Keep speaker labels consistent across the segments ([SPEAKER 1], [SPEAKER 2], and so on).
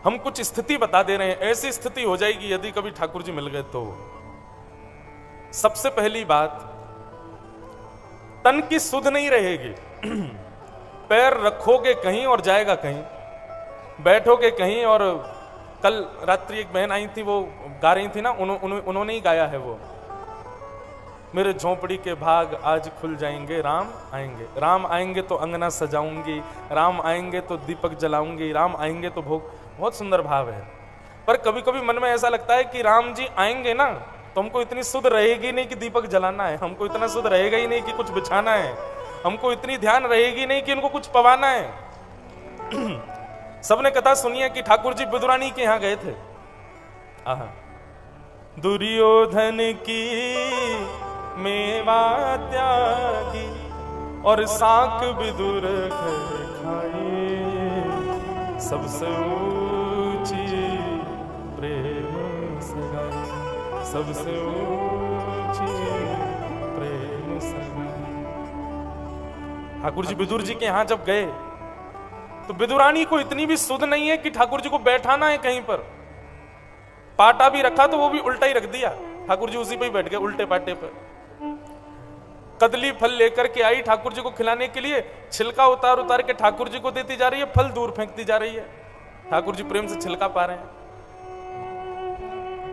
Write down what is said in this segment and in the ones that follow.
[SPEAKER 1] हम कुछ स्थिति बता दे रहे हैं, ऐसी स्थिति हो जाएगी यदि कभी ठाकुर जी मिल गए तो। सबसे पहली बात, तन की सुध नहीं रहेगी। पैर रखोगे कहीं और जाएगा कहीं, बैठोगे कहीं और कल रात्रि एक बहन आई थी, वो गा रही थी ना, उन्होंने ही गाया है वो, मेरे झोंपड़ी के भाग आज खुल जाएंगे, राम आएंगे, राम आएंगे तो अंगना सजाऊंगी, राम आएंगे तो दीपक जलाऊंगी, राम आएंगे तो भोग। बहुत सुंदर भाव है। पर कभी कभी मन में ऐसा लगता है कि राम जी आएंगे ना तो हमको इतनी सुध रहेगी नहीं कि दीपक जलाना है, हमको इतना सुध रहेगा ही नहीं कि कुछ बिछाना है, हमको इतनी ध्यान रहेगी नहीं कि इनको कुछ पवाना है। सबने कथा सुनी है कि ठाकुर जी विदुरानी के यहां गए थे। दुर्योधन की मेवा त्यागी और साक विदुर खाए, सबसे ऊंची प्रेम सगाई, सबसे ऊंची प्रेम सगाई। ठाकुर जी विदुर जी के यहां जब गए तो विदुरानी को इतनी भी सुध नहीं है कि ठाकुर जी को बैठाना है कहीं पर। पाटा भी रखा तो वो भी उल्टा ही रख दिया, ठाकुर जी उसी पे ही बैठ गए उल्टे पाटे पर। कदली फल लेकर के आई ठाकुर जी को खिलाने के लिए, छिलका उतार उतार के ठाकुर जी को देती जा रही है, फल दूर फेंकती जा रही है। ठाकुर जी प्रेम से छिलका पा रहे हैं।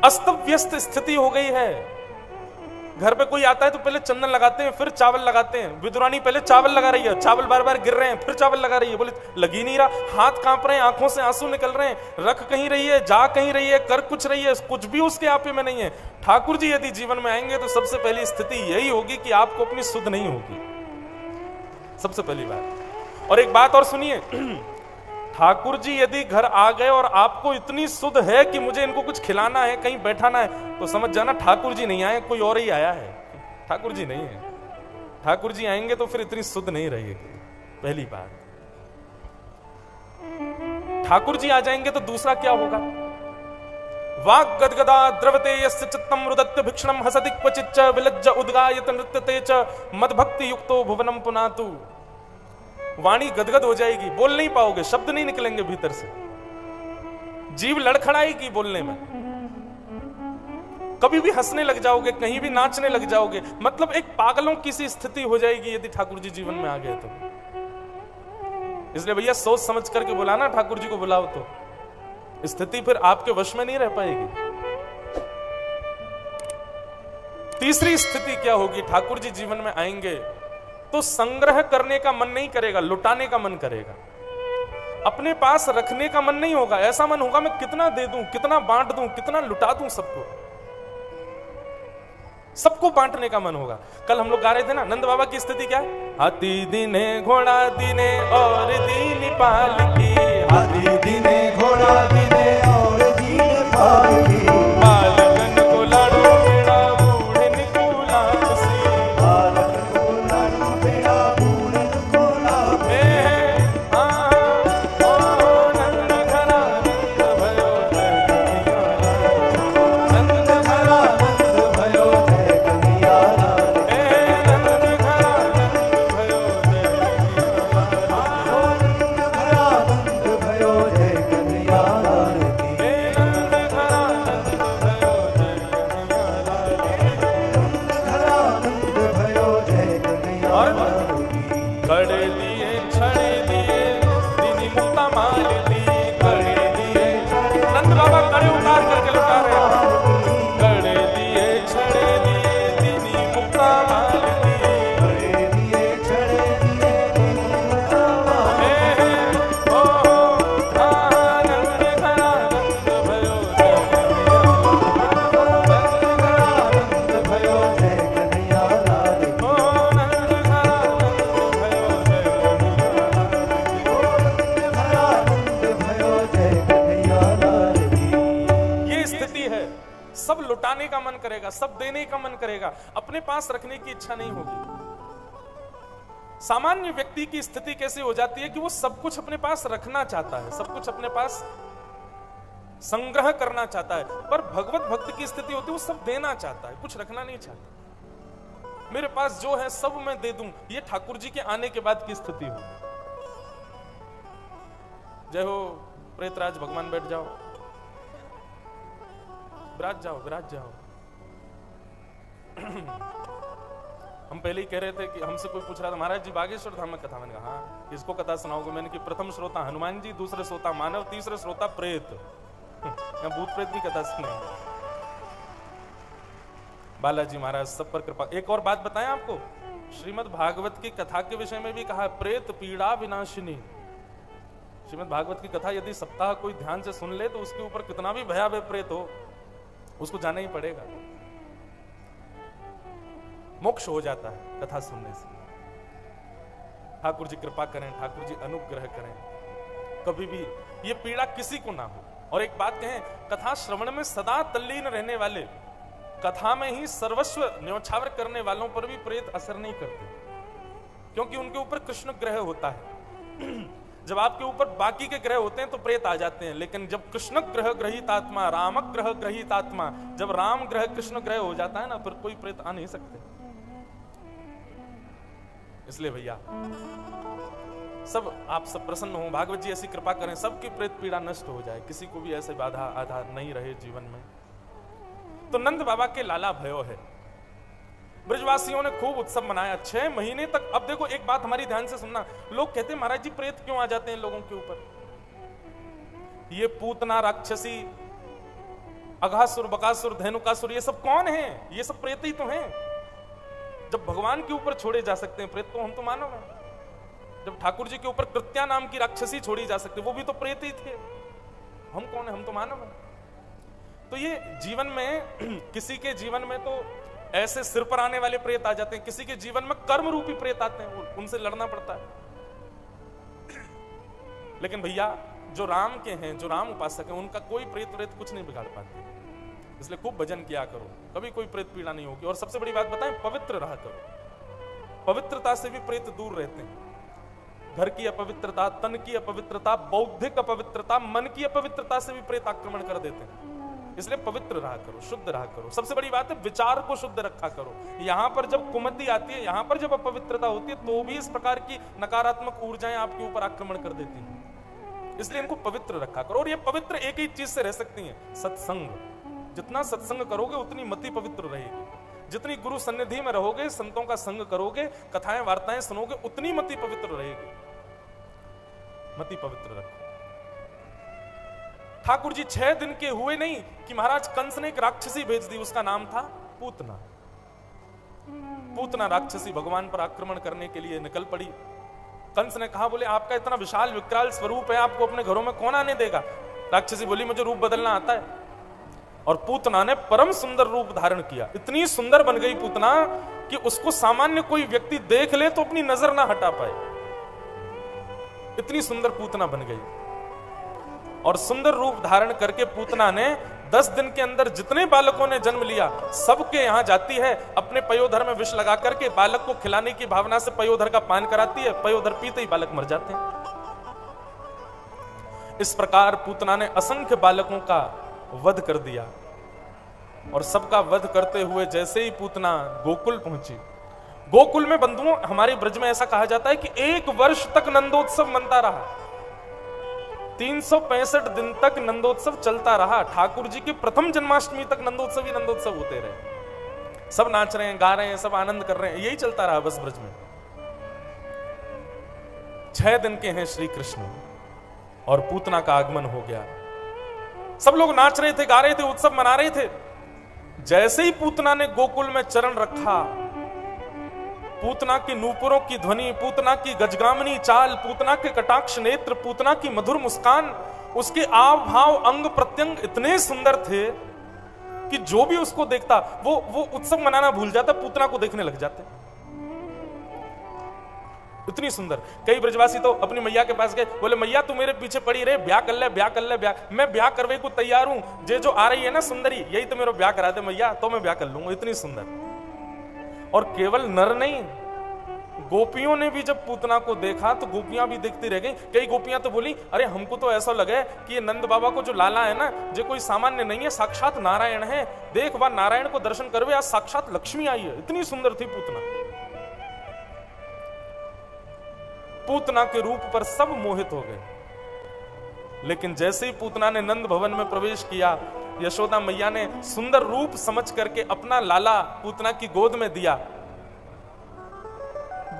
[SPEAKER 1] अस्त व्यस्त स्थिति हो गई है। घर पे कोई आता है तो पहले चंदन लगाते हैं, फिर चावल लगाते हैं। विदुरानी पहले चावल लगा रही है, चावल बार बार गिर रहे हैं, फिर चावल लगा रही है, बोले लगी नहीं रहा, हाथ कांप रहे हैं, आंखों से आंसू निकल रहे हैं, रख कहीं रही है, जा कहीं रही है, कर कुछ रही है, कुछ भी उसके आपे में नहीं है। ठाकुर जी यदि जीवन में आएंगे तो सबसे पहली स्थिति यही होगी कि आपको अपनी सुध नहीं होगी, सबसे पहली बात। और एक बात और सुनिए, ठाकुर जी यदि घर आ गए और आपको इतनी सुध है कि मुझे इनको कुछ खिलाना है, कहीं बैठाना है, तो समझ जाना ठाकुर जी नहीं आए, कोई और ही आया है, ठाकुर जी नहीं है। ठाकुर जी आएंगे तो फिर इतनी सुध नहीं रहेगी, पहली बात। ठाकुर जी आ जाएंगे तो दूसरा क्या होगा? वाक् गदगदा द्रवते यस्य चित्तम रुदत्य भिक्षणम हसति क्वचिच्च विलज्ज उद्गायत नृत्यते च मदभक्ति युक्तो भुवनम पुनातु। वाणी गदगद हो जाएगी, बोल नहीं पाओगे, शब्द नहीं निकलेंगे भीतर से, जीभ लड़खड़ाएगी बोलने में, कभी भी हंसने लग जाओगे, कहीं भी नाचने लग जाओगे, मतलब एक पागलों की सी स्थिति हो जाएगी यदि ठाकुर जी जीवन में आ गए तो। इसलिए भैया सोच समझ करके बुलाना, ठाकुर जी को बुलाओ तो स्थिति फिर आपके वश में नहीं रह पाएगी। तीसरी स्थिति क्या होगी? ठाकुर जी जीवन में आएंगे तो संग्रह करने का मन नहीं करेगा, लुटाने का मन करेगा। अपने पास रखने का मन नहीं होगा, ऐसा मन होगा मैं कितना दे दूं, कितना बांट दूं, कितना लुटा दूं सबको, सबको बांटने का मन होगा। कल हम लोग गा रहे थे ना, नंद बाबा की स्थिति क्या है? हाथी दिने घोड़ा दिने और दीन पाल की,
[SPEAKER 2] हाथी दिने घोड़ा दिने और दीन पाल की,
[SPEAKER 1] बालकन को लाडो बेड़ा बूढ़न को लापसी,
[SPEAKER 2] बालक को लाडो बेड़ा बूढ़न को लापसी।
[SPEAKER 1] नंद घरा नंद भयो
[SPEAKER 2] नंद घरा नंद भयो जय कन्हैया लाल की,
[SPEAKER 1] नंद घरा नंद भयो
[SPEAKER 2] नंद घरा नंद भयो जय कन्हैया लाल की,
[SPEAKER 1] नंद घरा नंद भयो
[SPEAKER 2] नंद घरा नंद भयो जय कन्हैया लाल की।
[SPEAKER 1] कड़े दिए छड़े दिए दीनी मुक्ता माल दी, कड़े दिए नंद बाबा कड़े उतार करके लुटा रहे हैं। कड़े दिए छड़े दिए दीनी मुक्ता माल दी,
[SPEAKER 2] बड़े दिए छड़े दिए दीनी मुक्ता माल की,
[SPEAKER 1] नंद घरा नंद भयो जय
[SPEAKER 2] नंद घरा नंद भयो जय कन्हैया लाल की,
[SPEAKER 1] नंद घरा नंद भयो
[SPEAKER 2] घरा नंद भयो जय कन्हैया लाल की।
[SPEAKER 1] ये स्थिति है। सब लुटाने का मन करेगा, सब देने का मन करेगा, अपने पास रखने की इच्छा नहीं होगी। सामान्य व्यक्ति की स्थिति कैसे हो जाती है कि वो सब कुछ अपने पास रखना चाहता है, सब कुछ अपने पास संग्रह करना चाहता है। पर भगवत भक्त की स्थिति होती है वो सब देना चाहता है, कुछ रखना नहीं चाहता। मेरे पास जो है सब मैं दे दूं, ये ठाकुर जी के आने के बाद की स्थिति हो। जय हो प्रेतराज भगवान बैठ जाओ, विराज जाओ विराज जाओ। हम पहले ही कह रहे थे कि हमसे कोई पूछ रहा था महाराज जी बागेश्वर धाम में कथा, मैंने कहा हाँ किसको कथा सुनाओगे? मैंने कि प्रथम श्रोता हनुमान जी, दूसरे श्रोता मानव, तीसरे श्रोता प्रेत। भूत प्रेत की कथा सुनेंगे। बालाजी महाराज सब पर कृपा। एक और बात बताएं आपको, श्रीमद् भागवत की कथा के विषय में भी कहा है प्रेत पीड़ा विनाशिनी। श्रीमद् भागवत की कथा यदि सप्ताह कोई ध्यान से सुन ले तो उसके ऊपर कितना भी भयावह प्रेत हो उसको जाना ही पड़ेगा, मोक्ष हो जाता है कथा सुनने से। ठाकुर जी कृपा करें, ठाकुर जी अनुग्रह करें, कभी भी ये पीड़ा किसी को ना हो। और एक बात कहें, कथा श्रवण में सदा तल्लीन रहने वाले, कथा में ही सर्वस्व न्योछावर करने वालों पर भी प्रेत असर नहीं करते, क्योंकि उनके ऊपर कृष्ण ग्रह होता है। जब आपके ऊपर बाकी के ग्रह होते हैं तो प्रेत आ जाते हैं, लेकिन जब कृष्ण ग्रह ग्रहित आत्मा, राम ग्रह ग्रहित आत्मा, जब राम ग्रह कृष्ण ग्रह हो जाता है ना, फिर कोई प्रेत आ नहीं सकते। इसलिए भैया सब आप सब प्रसन्न हो, भागवत जी ऐसी कृपा करें सबकी प्रेत पीड़ा नष्ट हो जाए, किसी को भी ऐसे बाधा आधार नहीं रहे जीवन में। तो नंद बाबा के लाला भयो है, ब्रजवासियों ने खूब उत्सव मनाया 6 महीने तक। अब देखो एक बात हमारी ध्यान से सुनना, लोग कहते हैं महाराज जी प्रेत क्यों आ जाते हैं लोगों के ऊपर? ये पूतना, राक्षसी, अघासुर, बकासुर, धेनुकासुर, ये सब कौन है? ये सब प्रेत ही तो हैं। जब भगवान के ऊपर छोड़े जा सकते हैं प्रेत, तो हम तो मानव हैं। जब ठाकुर जी के ऊपर कृत्या नाम की राक्षसी छोड़ी जा सकती, वो भी तो प्रेत ही थे। हम कौन है? हम तो मानव हैं। तो ये जीवन में किसी के जीवन में तो ऐसे सिर पर आने वाले प्रेत आ जाते हैं, किसी के जीवन में कर्म रूपी प्रेत आते हैं, उनसे लड़ना पड़ता है। लेकिन भैया जो राम के हैं, जो राम उपासक हैं, उनका कोई प्रेत कुछ नहीं बिगाड़ पाते। इसलिए खूब भजन किया करो, कभी कोई प्रेत पीड़ा नहीं होगी। और सबसे बड़ी बात बताएं, पवित्र रहा करो। पवित्रता से भी प्रेत दूर रहते हैं। घर की अपवित्रता, तन की अपवित्रता, बौद्धिक अपवित्रता, मन की अपवित्रता से भी प्रेत आक्रमण कर देते हैं। इसलिए पवित्र रहा करो, शुद्ध रहा करो। सबसे बड़ी बात है विचार को शुद्ध रखा करो। यहां पर जब कुमति आती है, यहां पर जब अपवित्रता होती है, तो भी इस प्रकार की नकारात्मक ऊर्जाएं आपके ऊपर आक्रमण कर देती हैं। इसलिए इनको पवित्र रखा करो। और ये पवित्र एक ही चीज से रह सकती हैं, सत्संग। जितना सत्संग करोगे उतनी मति पवित्र रहेगी। जितनी गुरु सन्निधि में रहोगे, संतों का संग करोगे, कथाएं वार्ताएं सुनोगे, उतनी मति पवित्र रहेगी। मति पवित्र रखो। ठाकुर जी 6 दिन के हुए नहीं कि महाराज कंस ने एक राक्षसी भेज दी, उसका नाम था पूतना। पूतना राक्षसी भगवान पर आक्रमण करने के लिए निकल पड़ी। कंस ने कहा, बोले आपका इतना विशाल विकराल स्वरूप है, आपको अपने घरों में कौन आने देगा? राक्षसी बोली, मुझे रूप बदलना आता है। और पूतना ने परम सुंदर रूप धारण किया। इतनी सुंदर बन गई पूतना कि उसको सामान्य कोई व्यक्ति देख ले तो अपनी नजर ना हटा पाए। इतनी सुंदर पूतना बन गई। और सुंदर रूप धारण करके पूतना ने 10 दिन के अंदर जितने बालकों ने जन्म लिया, सबके यहां जाती है, अपने पयोधर में विष लगा करके बालक को खिलाने की भावना से पयोधर का पान कराती है। पयोधर पीते ही बालक मर जाते हैं। इस प्रकार पूतना ने असंख्य बालकों का वध कर दिया। और सबका वध करते हुए जैसे ही पूतना गोकुल पहुंची, गोकुल में बंधुओं हमारे ब्रज में ऐसा कहा जाता है कि 1 वर्ष तक नंदोत्सव मनता रहा। 365 दिन तक नंदोत्सव चलता रहा। ठाकुर जी के प्रथम जन्माष्टमी तक नंदोत्सव ही नंदोत्सव होते रहे। सब नाच रहे हैं, गा रहे हैं, सब आनंद कर रहे हैं, यही चलता रहा बस ब्रज में। 6 दिन के हैं श्री कृष्ण और पूतना का आगमन हो गया। सब लोग नाच रहे थे, गा रहे थे, उत्सव मना रहे थे। जैसे ही पूतना ने गोकुल में चरण रखा, पूतना की नूपुरों की ध्वनि, पूतना की गजगामनी चाल, पूतना के कटाक्ष नेत्र, पूतना की मधुर मुस्कान, उसके आव भाव अंग प्रत्यंग इतने सुंदर थे कि जो भी उसको देखता वो उत्सव मनाना भूल जाता, पूतना को देखने लग जाते। इतनी सुंदर। कई ब्रजवासी तो अपनी मैया के पास गए, बोले मैया तू मेरे पीछे पड़ी रहे, ब्याह कर ले, ब्याह कर ले, ब्याह। मैं ब्याह करवे को तैयार हूं, जो आ रही है ना सुंदरी, यही तो मेरा ब्याह करा दे मैया, तो मैं ब्याह कर लूंगा। इतनी सुंदर। और केवल नर नहीं, गोपियों ने भी जब पूतना को देखा तो गोपियां भी देखती रह गई। कई गोपियां तो बोली, अरे हमको तो ऐसा लगे कि ये नंद बाबा को जो लाला है ना, जो कोई सामान्य नहीं है, साक्षात नारायण है। देख वह नारायण को दर्शन करवे, आज साक्षात लक्ष्मी आई है। इतनी सुंदर थी पूतना। पूतना के रूप पर सब मोहित हो गए। लेकिन जैसे ही पूतना ने नंद भवन में प्रवेश किया, यशोदा मैया ने सुंदर रूप समझ करके अपना लाला पूतना की गोद में दिया।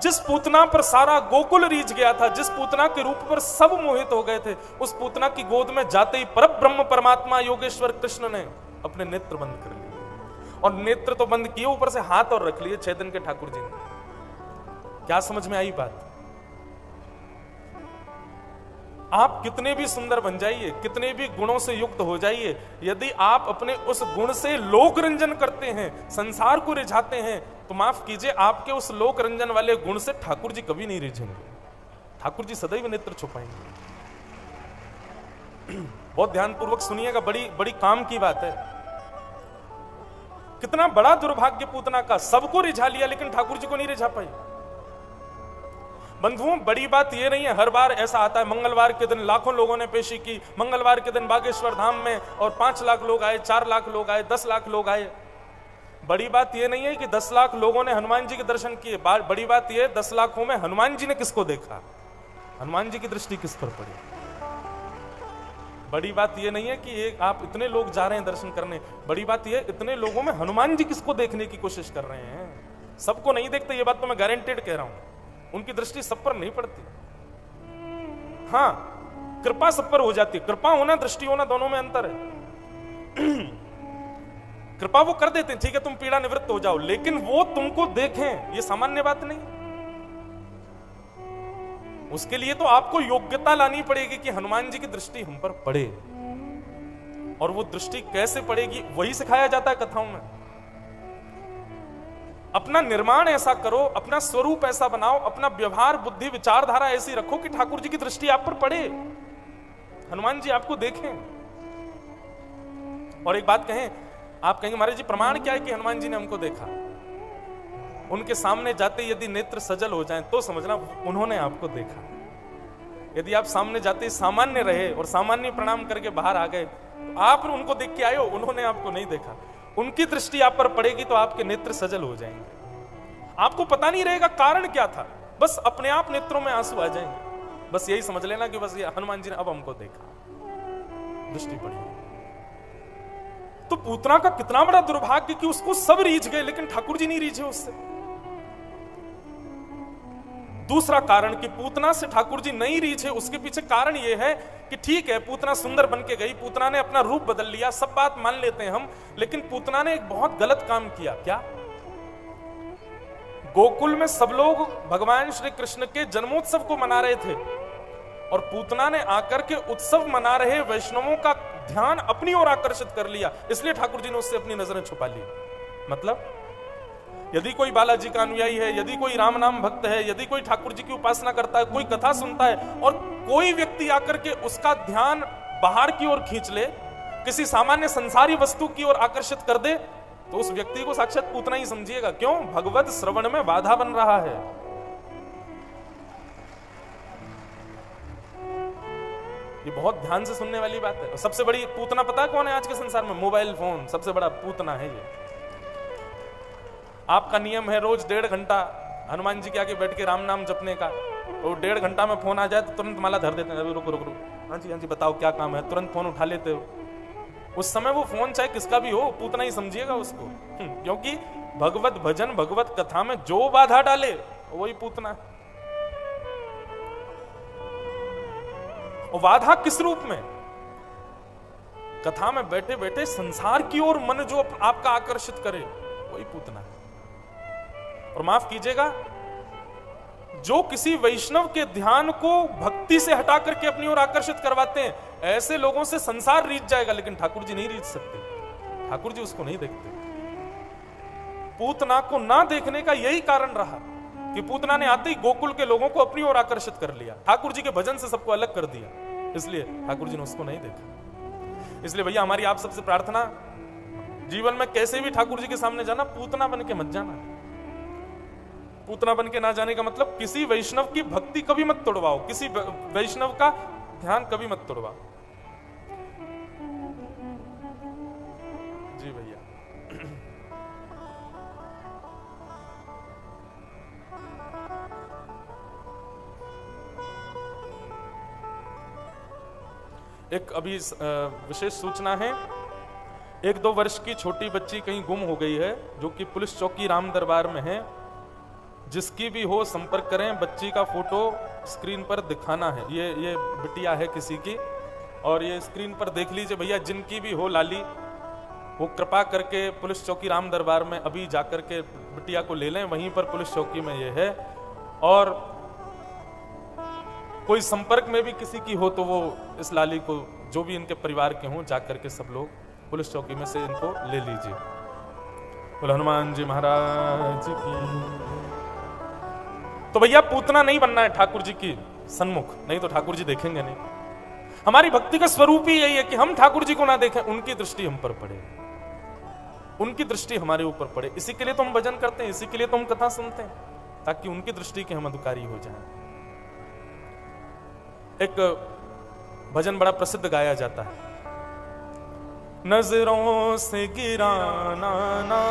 [SPEAKER 1] जिस पूतना पर सारा गोकुल रीझ गया था, जिस पूतना के रूप पर सब मोहित हो गए थे, उस पूतना की गोद में जाते ही परब्रह्म परमात्मा योगेश्वर कृष्ण ने अपने नेत्र बंद कर लिए। और नेत्र तो बंद किए, ऊपर से हाथ और रख लिए छेदन के ठाकुर जी ने। क्या समझ में आई बात? आप कितने भी सुंदर बन जाइए, कितने भी गुणों से युक्त हो जाइए, यदि आप अपने उस गुण से लोक रंजन करते हैं, संसार को रिझाते हैं, तो माफ कीजिए, आपके उस लोक रंजन वाले गुण से ठाकुर जी कभी नहीं रिझेंगे। ठाकुर जी सदैव नेत्र छुपाएंगे। बहुत ध्यानपूर्वक सुनिएगा, बड़ी बड़ी काम की बात है। कितना बड़ा दुर्भाग्य पूतना का, सबको रिझा लिया लेकिन ठाकुर जी को नहीं रिझा पाई। बंधुओं, बड़ी बात यह नहीं है, हर बार ऐसा आता है मंगलवार के दिन लाखों लोगों ने पेशी की, मंगलवार के दिन बागेश्वर धाम में और 5 लाख लोग आए, 4 लाख लोग आए, 10 लाख लोग आए। बड़ी बात यह नहीं है कि 10 लाख लोगों ने हनुमान जी के दर्शन किए, बड़ी बात यह है 10 लाखों में हनुमान जी ने किसको देखा, हनुमान जी की दृष्टि किस पर पड़ी। बड़ी बात यह नहीं है कि आप इतने लोग जा रहे हैं दर्शन करने, बड़ी बात यह इतने लोगों में हनुमान जी किसको देखने की कोशिश कर रहे हैं। सबको नहीं देखते, ये बात तो मैं गारंटेड कह रहा हूं, उनकी दृष्टि सब पर नहीं पड़ती। हाँ, कृपा सब पर हो जाती है, कृपा होना दृष्टि होना दोनों में अंतर है। कृपा वो कर देते हैं, ठीक है तुम पीड़ा निवृत्त हो जाओ, लेकिन वो तुमको देखें ये सामान्य बात नहीं। उसके लिए तो आपको योग्यता लानी पड़ेगी कि हनुमान जी की दृष्टि हम पर पड़े, और वो दृष्टि कैसे पड़ेगी वही सिखाया जाता है कथाओं में। अपना निर्माण ऐसा करो, अपना स्वरूप ऐसा बनाओ, अपना व्यवहार बुद्धि विचारधारा ऐसी रखो कि ठाकुर जी की दृष्टि आप पर पड़े, हनुमान जी आपको देखें। और एक बात कहें, आप कहेंगे महाराज जी प्रमाण क्या है कि हनुमान जी ने हमको देखा? उनके सामने जाते यदि नेत्र सजल हो जाएं तो समझना उन्होंने आपको देखा। यदि आप सामने जाते सामान्य रहे और सामान्य प्रणाम करके बाहर आ गए, तो आप उनको देख के आए हो, उन्होंने आपको नहीं देखा। उनकी दृष्टि आप पर पड़ेगी तो आपके नेत्र सजल हो जाएंगे। आपको पता नहीं रहेगा कारण क्या था, बस अपने आप नेत्रों में आंसू आ जाएंगे। बस यही समझ लेना कि बस ये हनुमान जी ने अब हमको देखा, दृष्टि पड़ी। तो पूतना का कितना बड़ा दुर्भाग्य कि उसको सब रीझ गए लेकिन ठाकुर जी नहीं रीझे उससे। दूसरा कारण कि पूतना से ठाकुर जी नहीं रीझे, उसके पीछे कारण यह है कि ठीक है पूतना सुंदर बन के गई, पूतना ने अपना रूप बदल लिया, सब बात मान लेते हैं हम, लेकिन पूतना ने एक बहुत गलत काम किया। क्या? गोकुल में सब लोग भगवान श्री कृष्ण के जन्मोत्सव को मना रहे थे और पूतना ने आकर के उत्सव मना रहे वैष्णवों का ध्यान अपनी ओर आकर्षित कर लिया, इसलिए ठाकुर जी ने उससे अपनी नजरें छुपा ली। मतलब यदि कोई बालाजी का अनुयायी है, यदि कोई राम नाम भक्त है, यदि कोई ठाकुर जी की उपासना करता है, कोई कथा सुनता है और कोई व्यक्ति आकर के उसका ध्यान बाहर की ओर खींच ले, किसी सामान्य संसारी वस्तु की ओर आकर्षित कर दे, तो उस व्यक्ति को साक्षात पूतना ही समझिएगा। क्यों? भगवत श्रवण में बाधा बन रहा है। ये बहुत ध्यान से सुनने वाली बात है। सबसे बड़ी पूतना पता है कौन है आज के संसार में? मोबाइल फोन सबसे बड़ा पूतना है ये। आपका नियम है रोज 1.5 घंटा हनुमान जी के आगे बैठ के राम नाम जपने का, तो 1.5 घंटा में फोन आ जाए तो तुरंत माला धर देते हैं। रुको रुको रुको, हाँ जी बताओ क्या काम है, तुरंत फोन उठा लेते हो। उस समय वो फोन चाहे किसका भी हो, पूतना ही समझिएगा उसको, क्योंकि भगवत भजन भगवत कथा में जो बाधा डाले वही पूतना। और बाधा किस रूप में? कथा में बैठे बैठे संसार की ओर मन जो आपका आकर्षित करे वही पूतना है। और माफ कीजिएगा, जो किसी वैष्णव के ध्यान को भक्ति से हटा करके अपनी ओर आकर्षित करवाते हैं, ऐसे लोगों से संसार रीझ जाएगा, लेकिन ठाकुर जी नहीं रीझ सकते। ठाकुर जी उसको नहीं देखते। पूतना को ना देखने का यही कारण रहा कि पूतना ने आते ही गोकुल के लोगों को अपनी ओर आकर्षित कर लिया, ठाकुर जी के भजन से सबको अलग कर दिया, इसलिए ठाकुर जी ने उसको नहीं देखा। इसलिए भैया हमारी आप सबसे प्रार्थना, जीवन में कैसे भी ठाकुर जी के सामने जाना, पूतना बन के मत जाना। पूतना बन के ना जाने का मतलब किसी वैष्णव की भक्ति कभी मत तोड़वाओ, किसी वैष्णव का ध्यान कभी मत तोड़वाओ। जी भैया। एक अभी विशेष सूचना है, 1-2 वर्ष की छोटी बच्ची कहीं गुम हो गई है, जो कि पुलिस चौकी राम दरबार में है। जिसकी भी हो संपर्क करें, बच्ची का फोटो स्क्रीन पर दिखाना है। ये बिटिया है किसी की, और ये स्क्रीन पर देख लीजिए भैया, जिनकी भी हो लाली, वो कृपा करके पुलिस चौकी राम दरबार में अभी जाकर के बिटिया को ले लें। वहीं पर पुलिस चौकी में ये है। और कोई संपर्क में भी किसी की हो तो वो इस लाली को, जो भी इनके परिवार के हों, जाकर के सब लोग पुलिस चौकी में से इनको ले लीजिए। बोलो हनुमान जी महाराज की। तो भैया पूतना नहीं बनना है ठाकुर जी की सन्मुख, नहीं तो ठाकुर जी देखेंगे नहीं। हमारी भक्ति का स्वरूप ही यही है कि हम ठाकुर जी को ना देखें, उनकी दृष्टि हम पर पड़े, उनकी दृष्टि हमारे ऊपर पड़े। इसी के लिए तो हम भजन करते हैं, इसी के लिए तो हम कथा सुनते हैं, ताकि उनकी दृष्टि के हम अधिकारी हो जाएं। एक भजन बड़ा प्रसिद्ध गाया जाता है, नजरों से गिराना ना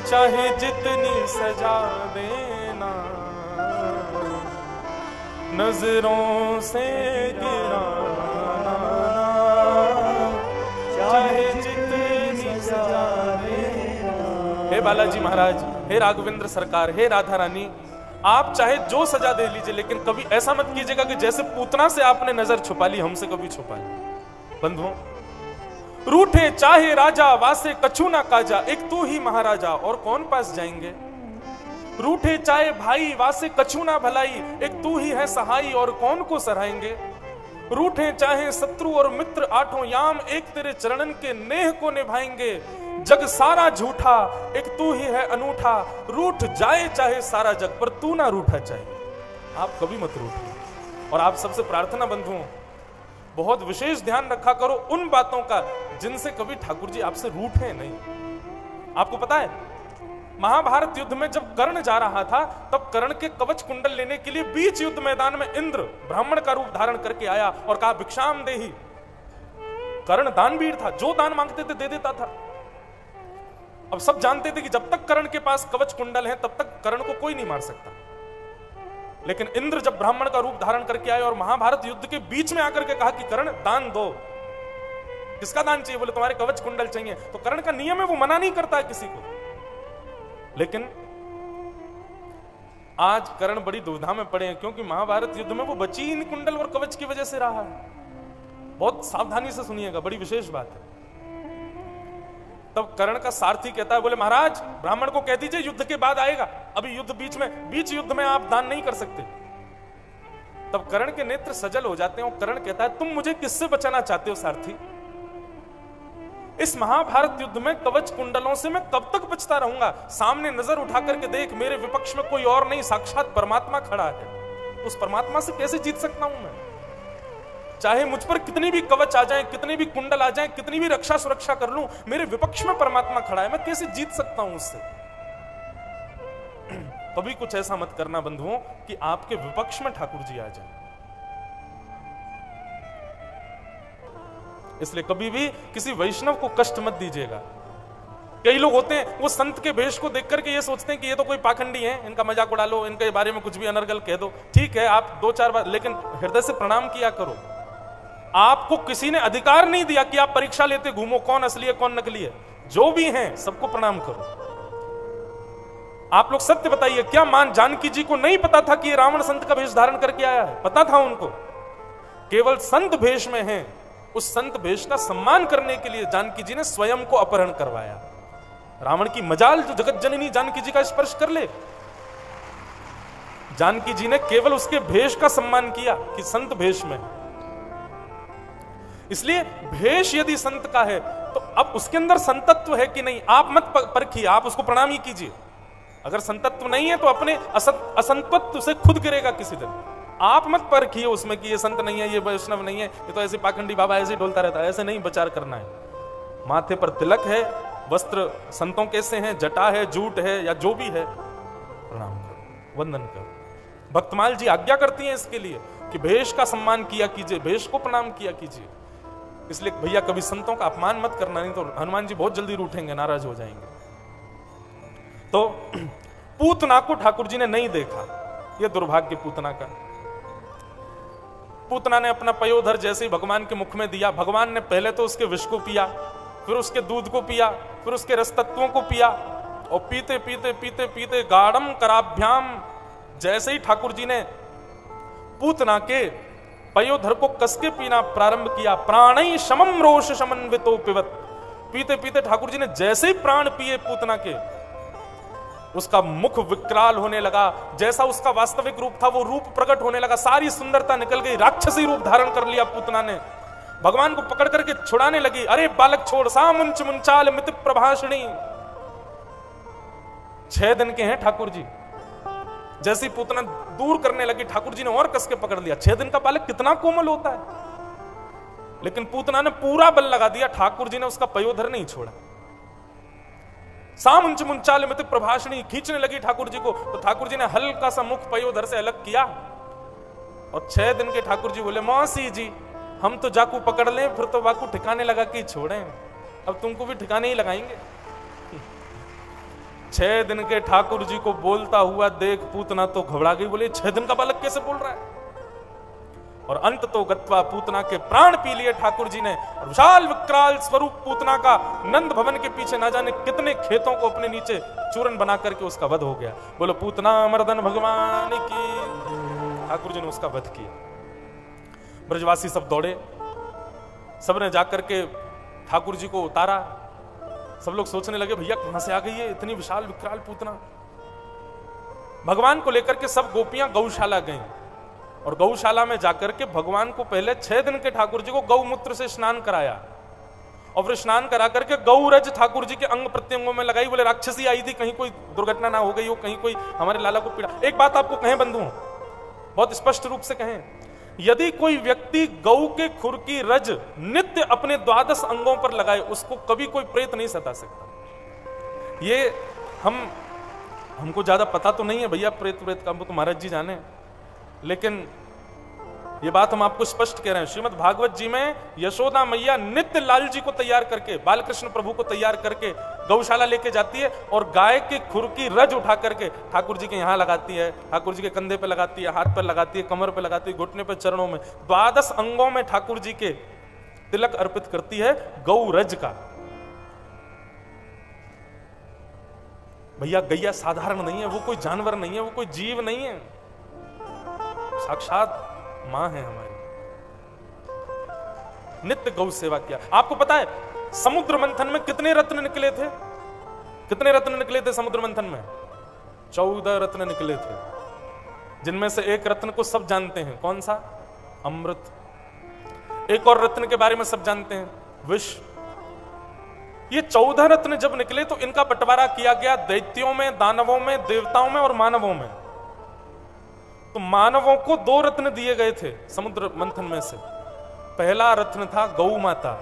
[SPEAKER 1] चाहे जितनी सजा देना, नजरों से गिराना चाहे जितनी सजा देना। हे बालाजी महाराज, हे राघवेंद्र सरकार, हे राधा रानी, आप चाहे जो सजा दे लीजिए, लेकिन कभी ऐसा मत कीजिएगा कि जैसे पूतना से आपने नजर छुपा ली, हमसे कभी छुपा ली। बंधुओं, रूठे चाहे राजा वासे कछु ना काजा, एक तू ही महाराजा और कौन पास जाएंगे। रूठे चाहे भाई वासे कछु ना भलाई, एक तू ही है सहाई और कौन को सराहेंगे। रूठे चाहे शत्रु और मित्र आठों याम, एक तेरे चरणन के नेह को निभाएंगे। जग सारा झूठा, एक तू ही है अनूठा, रूठ जाए चाहे सारा जग, पर तू ना रूठा चाहिए। आप कभी मत रूठिए। और आप सबसे प्रार्थना बंधुओं, बहुत विशेष ध्यान रखा करो उन बातों का जिनसे कभी ठाकुर जी आपसे रूठे नहीं। आपको पता है, महाभारत युद्ध में जब कर्ण जा रहा था, तब कर्ण के कवच कुंडल लेने के लिए बीच युद्ध मैदान में इंद्र ब्राह्मण का रूप धारण करके आया और कहा भिक्षाम देहि। कर्ण दानवीर था, जो दान मांगते थे दे देता था। अब सब जानते थे कि जब तक कर्ण के पास कवच कुंडल है, तब तक कर्ण को कोई नहीं मार सकता। लेकिन इंद्र जब ब्राह्मण का रूप धारण करके आए और महाभारत युद्ध के बीच में आकर के कहा कि कर्ण दान दो। किसका दान चाहिए? बोले तुम्हारे कवच कुंडल चाहिए। तो कर्ण का नियम है, वो मना नहीं करता है किसी को। लेकिन आज कर्ण बड़ी दुविधा में पड़े हैं, क्योंकि महाभारत युद्ध में वो बची इन कुंडल और कवच की वजह से रहा है। बहुत सावधानी से सुनिएगा, बड़ी विशेष बात है। तब कर्ण का सारथी कहता है, बोले महाराज ब्राह्मण को कह दीजिए युद्ध के बाद आएगा, अभी युद्ध बीच युद्ध में आप दान नहीं कर सकते। तब कर्ण के नेत्र सजल हो जाते हैं और कर्ण कहता है, तुम मुझे किससे बचाना चाहते हो सारथी? इस महाभारत युद्ध में कवच कुंडलों से मैं कब तक बचता रहूंगा? सामने नजर उठा करके देख, मेरे विपक्ष में कोई और नहीं, साक्षात परमात्मा खड़ा है। उस परमात्मा से कैसे जीत सकता हूं मैं? चाहे मुझ पर कितनी भी कवच आ जाए, कितने भी कुंडल आ जाए, कितनी भी रक्षा सुरक्षा कर लूं, मेरे विपक्ष में परमात्मा खड़ा है, मैं कैसे जीत सकता हूं उससे? कभी कुछ ऐसा मत करना बंधुओं कि आपके विपक्ष में ठाकुर जी आ जाए। इसलिए कभी भी किसी वैष्णव को कष्ट मत दीजिएगा। कई लोग होते हैं, वो संत के भेष को देख करके ये सोचते हैं कि ये तो कोई पाखंडी है, इनका मजाक उड़ा लो, इनके बारे में कुछ भी अनर्गल कह दो। ठीक है, आप 2-4 बार, लेकिन हृदय से प्रणाम किया करो। आपको किसी ने अधिकार नहीं दिया कि आप परीक्षा लेते घूमो कौन असली है कौन नकली है। जो भी हैं सबको प्रणाम करो। आप लोग सत्य बताइए, क्या मां जानकी जी को नहीं पता था कि ये रावण संत का भेष धारण करके आया है? पता था उनको। केवल संत भेष में है, उस संत भेष का सम्मान करने के लिए जानकी जी ने स्वयं को अपहरण करवाया। रावण की मजाल जो जगत जननी जानकी जी का स्पर्श कर ले। जानकी जी ने केवल उसके भेष का सम्मान किया कि संत भेष में। इसलिए भेष यदि संत का है तो अब उसके अंदर संतत्व है कि नहीं, आप मत परखिए, आप उसको प्रणाम ही कीजिए। अगर संतत्व नहीं है तो अपने असंतत्व से खुद गिरेगा किसी दिन। आप मत परखिए उसमें कि ये संत नहीं है, ये वैष्णव नहीं है, ये तो ऐसे पाखंडी बाबा ऐसे डोलता रहता है। ऐसे नहीं विचार करना है। माथे पर तिलक है, वस्त्र संतों कैसे हैं, जटा है, जूट है, या जो भी है, प्रणाम करो, वंदन करो। भक्तमाल जी आज्ञा करती हैं इसके लिए कि भेष का सम्मान किया कीजिए, भेष को प्रणाम किया कीजिए। इसलिए भैया कभी संतों का अपमान मत करना, नहीं तो हनुमान जी बहुत जल्दी रूठेंगे, नाराज हो जाएंगे। तो पूतना को ठाकुर जी ने नहीं देखा, यह दुर्भाग्य पूतना का। पूतना ने अपना पयोधर जैसे ही भगवान के मुख में दिया, भगवान ने पहले तो उसके विष को पिया, फिर उसके दूध को पिया, फिर उसके रस तत्वों को पिया, और पीते पीते पीते पीते गाढ़म कराभ्याम, जैसे ही ठाकुर जी ने पूतना के पयोधर को कसके पीना प्रारंभ किया, प्राणै शमम रोष समन्वितो पिबत, पीते पीते ठाकुर जी ने जैसे ही प्राण पिए पूतना के, उसका मुख विकराल होने लगा, जैसा उसका वास्तविक रूप था वो रूप प्रकट होने लगा, सारी सुंदरता निकल गई, राक्षसी रूप धारण कर लिया पूतना ने, भगवान को पकड़ करके छुड़ाने लगी। अरे बालक छोड़, सा मुंच मुंचाल मित प्रभाषणी। 6 दिन के हैं ठाकुर जी, जैसी पूतना दूर करने लगी ठाकुर जी ने और कस के पकड़ लिया। 6 दिन का बालक कितना कोमल होता है, लेकिन पूतना ने पूरा बल लगा दिया, ठाकुर जी ने उसका पयोधर नहीं छोड़ा। सामुंच मुंचाल मित प्रभाषणी, खींचने लगी ठाकुर जी को, तो ठाकुर जी ने हल्का सा मुख पयोधर से अलग किया, और 6 दिन के ठाकुर जी बोले, मौसी जी हम तो जाकू पकड़ लें, फिर तो वाकू ठिकाने लगा के छोड़ें, अब तुमको भी ठिकाने ही लगाएंगे। 6 दिन के ठाकुर जी को बोलता हुआ देख पूतना तो घबरा गई, बोले 6 दिन का बालक कैसे बोल रहा है, और अंत तो गत्वा पूतना के प्राण पी लिए ठाकुर जी ने, और विशाल विकराल स्वरूप पूतना का नंद भवन के पीछे ना जाने कितने खेतों को अपने नीचे चूरन बना करके उसका वध हो गया। बोलो पूतना मर्दन भगवान की। ठाकुर जी ने उसका वध किया। ब्रजवासी सब दौड़े, सबने जाकर के ठाकुर जी को उतारा। सब लोग सोचने लगे भैया कहां से आ गई है इतनी विशाल विकराल पूतना। भगवान को लेकर के सब गोपियां गौशाला गईं, और गौशाला में जाकर के भगवान को पहले 6 दिन के ठाकुर जी को गौमूत्र से स्नान कराया, और फिर स्नान करा करके गौरज ठाकुर जी के अंग प्रत्यंगों में लगाई। बोले राक्षसी आई थी, कहीं कोई दुर्घटना ना हो गई हो, कहीं कोई हमारे लाला को पीड़ा। एक बात आपको कहें बंधु, बहुत स्पष्ट रूप से कहें, यदि कोई व्यक्ति गौ के खुर की रज नित्य अपने 12 अंगों पर लगाए, उसको कभी कोई प्रेत नहीं सता सकता। ये हमको ज्यादा पता तो नहीं है भैया प्रेत का, वो तो महाराज जी जाने, लेकिन ये बात हम आपको स्पष्ट कह रहे हैं। श्रीमद् भागवत जी में यशोदा मैया नित्य लाल जी को तैयार करके, बालकृष्ण प्रभु को तैयार करके गौशाला लेके जाती है, और गाय के खुर की रज उठा करके ठाकुर जी के यहां लगाती है, ठाकुर जी के कंधे पे लगाती है, हाथ पर लगाती है, कमर पे लगाती है, घुटने पे, चरणों में, 12 अंगों में ठाकुर जी के तिलक अर्पित करती है गौ रज का। भैया गैया साधारण नहीं है, वो कोई जानवर नहीं है, वो कोई जीव नहीं है, साक्षात मां है हमारी। नित्य गौ सेवा किया। आपको पता है समुद्र मंथन में कितने रत्न निकले थे? कितने रत्न निकले थे समुद्र मंथन में? 14 रत्न निकले थे, जिनमें से एक रत्न को सब जानते हैं, कौन सा? अमृत। एक और रत्न के बारे में सब जानते हैं, विष। ये 14 रत्न जब निकले तो इनका बंटवारा किया गया दैत्यों में, दानवों में, देवताओं में और मानवों में। तो मानवों को 2 रत्न दिए गए थे समुद्र मंथन में से। पहला रत्न था गौ माता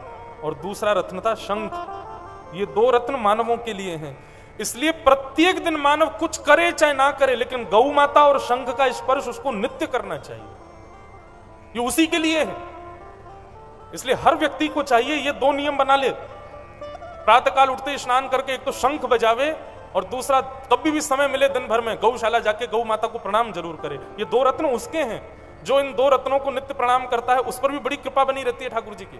[SPEAKER 1] और दूसरा रत्न था शंख। ये 2 रत्न मानवों के लिए हैं, इसलिए प्रत्येक दिन मानव कुछ करे चाहे ना करे, लेकिन गौ माता और शंख का स्पर्श उसको नित्य करना चाहिए। ये उसी के लिए है, इसलिए हर व्यक्ति को चाहिए ये 2 नियम बना ले। प्रातःकाल उठते स्नान करके एक तो शंख बजावे, और दूसरा कभी भी समय मिले दिन भर में गौशाला जाके गौ माता को प्रणाम जरूर करे। ये 2 रत्न उसके हैं। जो इन 2 रत्नों को नित्य प्रणाम करता है उस पर भी बड़ी कृपा बनी रहती है ठाकुर जी की।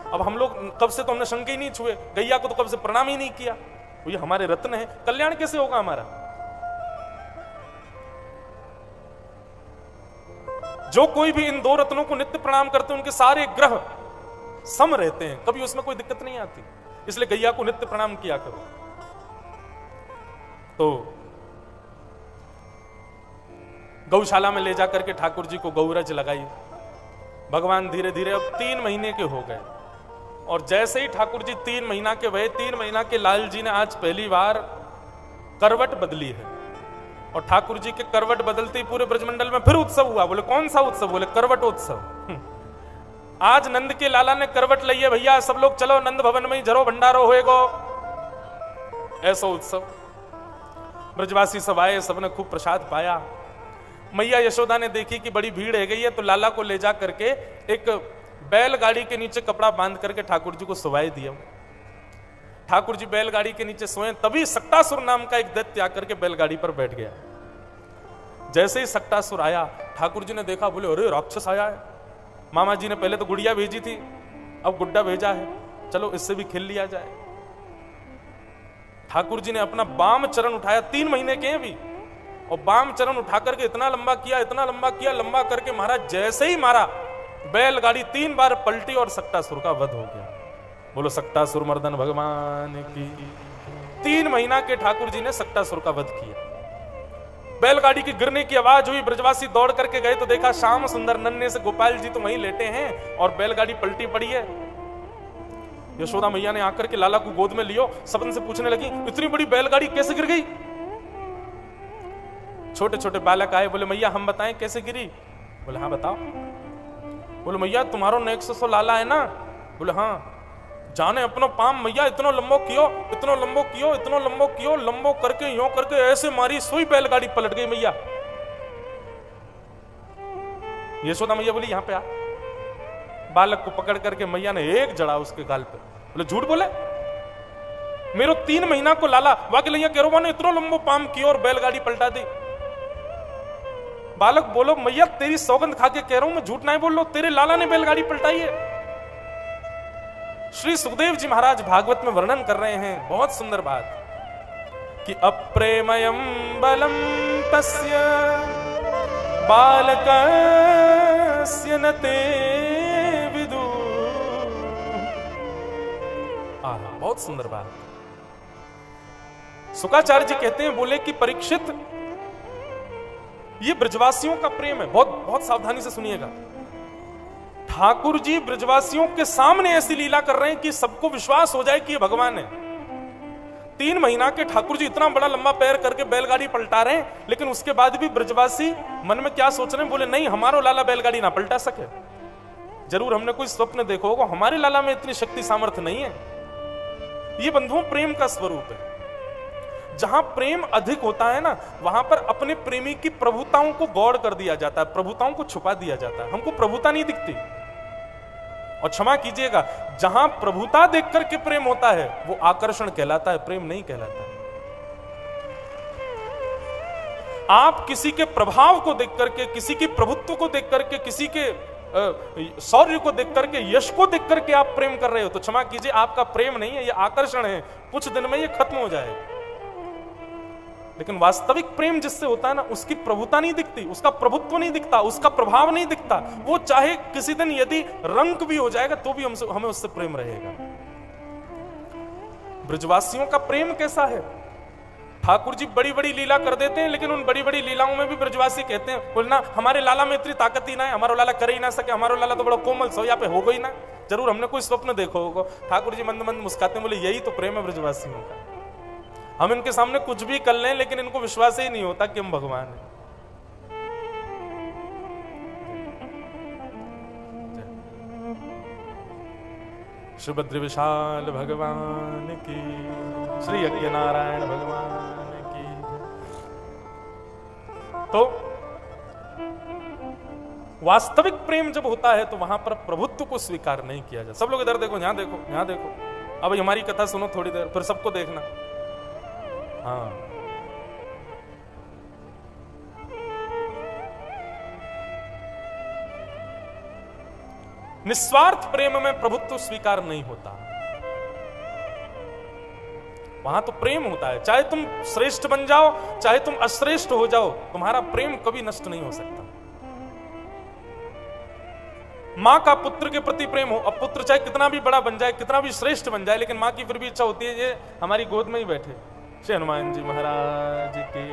[SPEAKER 1] अब हम लोग कब से तो हमने शंख ही नहीं छुए, गैया को तो कब से प्रणाम ही नहीं किया, तो ये हमारे रत्न है, कल्याण कैसे होगा हमारा? जो कोई भी इन 2 रत्नों को नित्य प्रणाम करते हैं उनके सारे ग्रह सम रहते हैं, कभी उसमें कोई दिक्कत नहीं आती। इसलिए गैया को नित्य प्रणाम किया करो। तो गौशाला में ले जाकर के ठाकुर जी को गौरज लगाई। भगवान धीरे धीरे अब 3 महीने के हो गए, और जैसे ही ठाकुर जी 3 महीना के भये, 3 महीना के लाल जी ने आज पहली बार करवट बदली है। और ठाकुर जी के करवट बदलते ही पूरे ब्रजमंडल में फिर उत्सव हुआ। बोले कौन सा उत्सव? बोले करवटोत्सव। आज नंद के लाला ने करवट ली है भैया, सब लोग चलो नंद भवन में ही जरो भंडारो होएगो, ऐसा उत्सव। ब्रजवासी सब आए, सबने खूब प्रसाद पाया। मैया यशोदा ने देखी कि बड़ी भीड़ है गई है, तो लाला को ले जा करके एक बैलगाड़ी के नीचे कपड़ा बांध करके ठाकुर जी को सुवाई दिया। ठाकुर जी बैलगाड़ी के नीचे सोए, तभी सक्टासुर नाम का एक दैत्य आकर के बैलगाड़ी पर बैठ गया। जैसे ही सक्टासुर आया, ठाकुर जी ने देखा, बोले अरे राक्षस आया है। मामा जी ने पहले तो गुड़िया भेजी थी, अब गुड्डा भेजा है, चलो इससे भी खेल लिया जाए। ठाकुर जी ने अपना बाम चरण उठाया, 3 महीने के हैं अभी, और बाम चरण उठा करके इतना लंबा किया, इतना लंबा किया, लंबा करके महाराज जैसे ही मारा, बैलगाड़ी 3 बार पलटी और सक्टासुर का वध हो गया। बोलो सक्टासुर मर्दन भगवान की। 3 महीना के ठाकुर जी ने सक्टासुर का वध किया। बैलगाड़ी की गिरने की आवाज हुई, ब्रजवासी दौड़ करके गए तो देखा श्याम सुंदर नन्हे से गोपाल जी तो वहीं लेटे हैं और बैलगाड़ी पलटी पड़ी है। यशोदा मैया ने आकर के लाला को गोद में लियो, सबन से पूछने लगी इतनी बड़ी बैलगाड़ी कैसे गिर गई। छोटे छोटे बालक आए, बोले मैया हम बताएं कैसे गिरी। बोले हाँ बताओ। बोले मैया तुम्हारो नेक्स्ट सो लाला है ना। बोले हाँ। जाने अपनो पाम मैया इतनो लंबो कियो, इतनो लंबो कियो, इतनो लंबो कियो, लंबो करके यूं करके ऐसे मारी, सुई बैलगाड़ी पलट गई मैया। यशोदा मैया बोली यहां पे आ। बालक को पकड़ करके मैया ने एक जड़ा उसके गाल पे। बोले झूठ बोले, मेरो 3 महीना को लाला वाके लैया केरोवा ने इतनो लंबो पाम कियो और बैलगाड़ी पलटा दी। बालक बोलो मैया तेरी सौगंध खा के कह रहा हूं, मैं झूठ नहीं बोल लो, तेरे लाला ने बैलगाड़ी पलटाई है। श्री सुखदेव जी महाराज भागवत में वर्णन कर रहे हैं, बहुत सुंदर बात, कि अप्रेमयम बलम तस्य बालकस्य न ते विदु। बहुत सुंदर बात। शुकाचार्य जी कहते हैं, बोले कि परीक्षित ये ब्रजवासियों का प्रेम है, बहुत बहुत सावधानी से सुनिएगा। ठाकुर जी ब्रजवासियों के सामने ऐसी लीला कर रहे हैं कि सबको विश्वास हो जाए कि ये भगवान है। 3 महीना के ठाकुर जी इतना बड़ा लंबा पैर करके बैलगाड़ी पलटा रहे हैं, लेकिन उसके बाद भी ब्रजवासी मन में क्या सोच रहे हैं, बोले नहीं हमारो लाला बैलगाड़ी ना पलटा सके। जरूर हमने कोई स्वप्न देखो होगा, हमारे लाला में इतनी शक्ति सामर्थ्य नहीं है। ये बंधुओं प्रेम का स्वरूप है। जहां प्रेम अधिक होता है ना, वहां पर अपने प्रेमी की प्रभुताओं को गौड़ कर दिया जाता है, प्रभुताओं को छुपा दिया जाता है। हमको प्रभुता नहीं दिखती। और क्षमा कीजिएगा, जहां प्रभुता देख करके प्रेम होता है वो आकर्षण कहलाता है, प्रेम नहीं कहलाता। आप किसी के प्रभाव को देख करके, किसी की प्रभुत्व को देख करके, किसी के शौर्य को देख करके, यश को देख करके आप प्रेम कर रहे हो, तो क्षमा कीजिए आपका प्रेम नहीं है, ये आकर्षण है। कुछ दिन में ये खत्म हो जाएगा। लेकिन वास्तविक प्रेम जिससे होता है ना, उसकी प्रभुता नहीं दिखती, उसका प्रभुत्व नहीं दिखता, उसका प्रभाव नहीं दिखता। वो चाहे किसी दिन यदि रंक भी हो जाएगा तो भी हमें उससे प्रेम रहेगा। ब्रजवासियों का प्रेम कैसा है? ठाकुर जी बड़ी बड़ी लीला कर देते हैं, लेकिन उन बड़ी बड़ी लीलाओं में भी ब्रजवासी कहते हैं, बोलना हमारे लाला में इतनी ताकत ही ना है, हमारा लाला कर ही ना सके, हमारा लाला तो बड़ा कोमल सोया पे हो गई ना। जरूर हमने कोई स्वप्न देखो होगा। ठाकुर जी मंद मंद मुस्काते हैं, बोले यही तो प्रेम है ब्रजवासियों का। हम इनके सामने कुछ भी कर लें, लेकिन इनको विश्वास ही नहीं होता कि हम भगवान हैं। सुभद्र विशाल भगवान की, श्री यज्ञ नारायण भगवान की। तो वास्तविक प्रेम जब होता है तो वहां पर प्रभुत्व को स्वीकार नहीं किया जाता। सब लोग इधर देखो, यहां देखो, यहां देखो। अब हमारी कथा सुनो थोड़ी देर, फिर सबको देखना। हाँ, निस्वार्थ प्रेम में प्रभुत्व स्वीकार नहीं होता। वहां तो प्रेम होता है, चाहे तुम श्रेष्ठ बन जाओ, चाहे तुम अश्रेष्ठ हो जाओ, तुम्हारा प्रेम कभी नष्ट नहीं हो सकता। मां का पुत्र के प्रति प्रेम हो, अब पुत्र चाहे कितना भी बड़ा बन जाए, कितना भी श्रेष्ठ बन जाए, लेकिन मां की फिर भी इच्छा होती है ये हमारी गोद में ही बैठे। श्री हनुमान जी महाराज की,